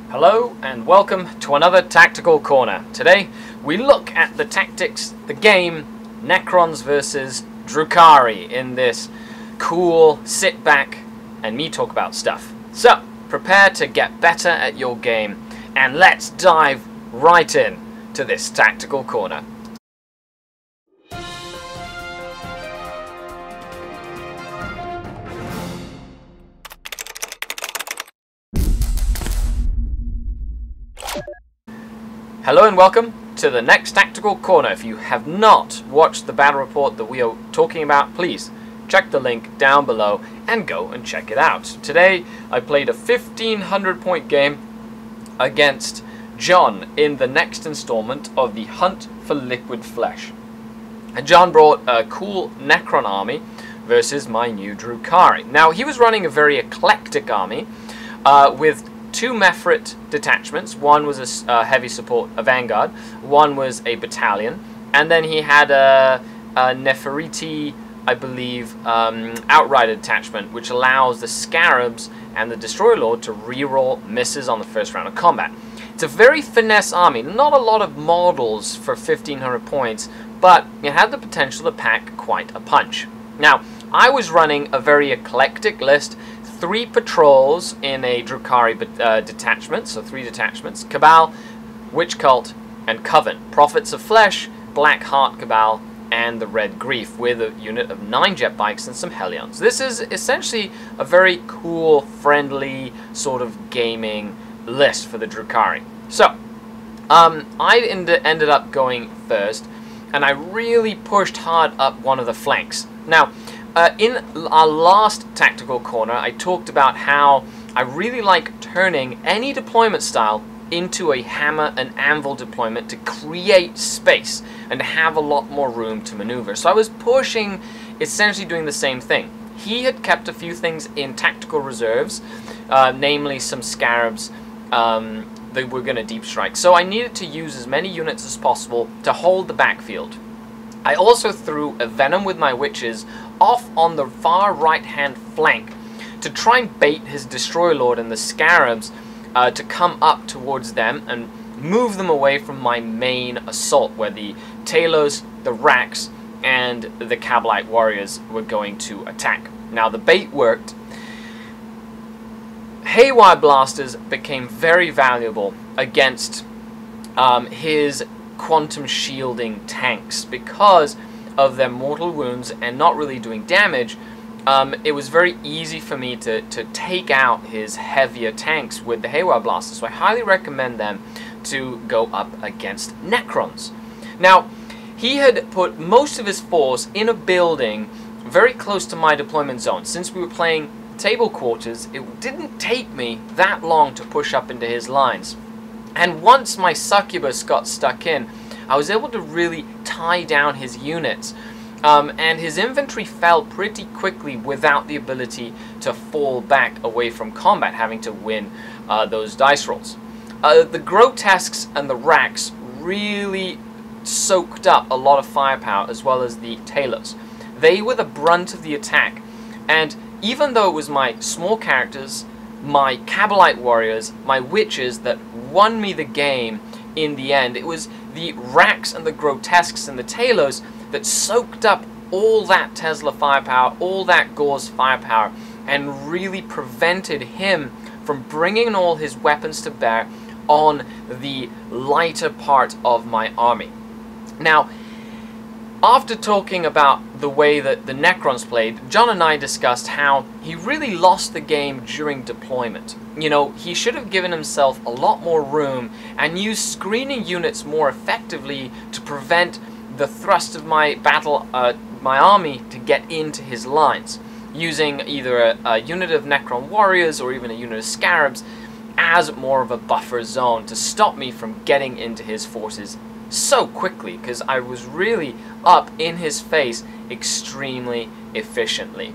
Hello and welcome to another Tactical Corner. Today we look at the tactics, the game, Necrons versus Drukhari in this cool sit back and me talk about stuff. So prepare to get better at your game and let's dive right in to this Tactical Corner. Hello and welcome to the next Tactical Corner. If you have not watched the battle report that we are talking about, please check the link down below and go and check it out. Today I played a 1500 point game against John in the next installment of the Hunt for Liquid Flesh. And John brought a cool Necron army versus my new Drukhari. Now he was running a very eclectic army with two Mephrit detachments. One was a heavy support, a vanguard. One was a battalion, and then he had a Neferiti, I believe, outrider detachment, which allows the Scarabs and the Destroyer Lord to reroll misses on the first round of combat. It's a very finesse army. Not a lot of models for 1500 points, but it had the potential to pack quite a punch. Now, I was running a very eclectic list. 3 patrols in a Drukhari detachment, so 3 detachments, Cabal, Witch Cult, and Coven. Prophets of Flesh, Black Heart Cabal, and the Red Grief, with a unit of 9 jet bikes and some Hellions. This is essentially a very cool, friendly, sort of gaming list for the Drukhari. So, I ended up going first, and I really pushed hard up one of the flanks. Now, in our last Tactical Corner, I talked about how I really like turning any deployment style into a hammer and anvil deployment to create space and have a lot more room to maneuver. So I was pushing, essentially doing the same thing. He had kept a few things in tactical reserves, namely some Scarabs that were going to deep strike. So I needed to use as many units as possible to hold the backfield. I also threw a Venom with my Witches off on the far right-hand flank to try and bait his Destroyer Lord and the Scarabs to come up towards them and move them away from my main assault, where the Talos, the Raks, and the Cabalite Warriors were going to attack. Now, the bait worked. Haywire Blasters became very valuable against his quantum shielding tanks because of their mortal wounds and not really doing damage. It was very easy for me to take out his heavier tanks with the Haywire Blasters, so I highly recommend them to go up against Necrons. Now, he had put most of his force in a building very close to my deployment zone. Since we were playing table quarters, it didn't take me that long to push up into his lines. And once my Succubus got stuck in, I was able to really tie down his units. And his infantry fell pretty quickly without the ability to fall back away from combat, having to win those dice rolls. The Grotesques and the Raks really soaked up a lot of firepower, as well as the Talos. They were the brunt of the attack, and even though it was my small characters, my Cabalite Warriors, my Witches that won me the game in the end, it was the Raks and the Grotesques and the Talos that soaked up all that Tesla firepower, all that Gor's firepower, and really prevented him from bringing all his weapons to bear on the lighter part of my army. Now, after talking about the way that the Necrons played, John and I discussed how he really lost the game during deployment. You know, he should have given himself a lot more room and used screening units more effectively to prevent the thrust of my my army to get into his lines, using either a unit of Necron Warriors or even a unit of Scarabs as more of a buffer zone to stop me from getting into his forces so quickly, because I was really up in his face extremely efficiently.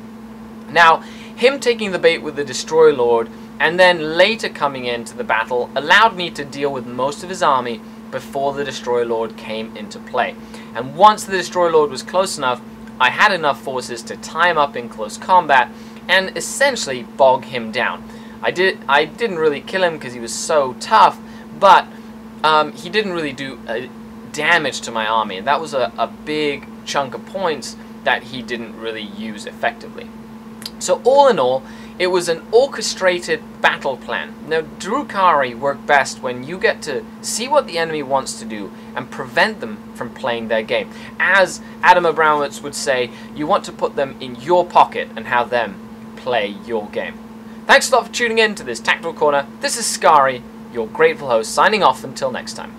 Now, him taking the bait with the Destroyer Lord and then later coming into the battle allowed me to deal with most of his army before the Destroyer Lord came into play. And once the Destroyer Lord was close enough, I had enough forces to tie him up in close combat and essentially bog him down. I didn't really kill him because he was so tough, but he didn't really do damage to my army, and that was a big chunk of points that he didn't really use effectively. So all in all, it was an orchestrated battle plan. Now, Drukhari work best when you get to see what the enemy wants to do and prevent them from playing their game. As Adam Abramowitz would say, you want to put them in your pocket and have them play your game. Thanks a lot for tuning in to this Tactical Corner. This is Skari, your grateful host, signing off until next time.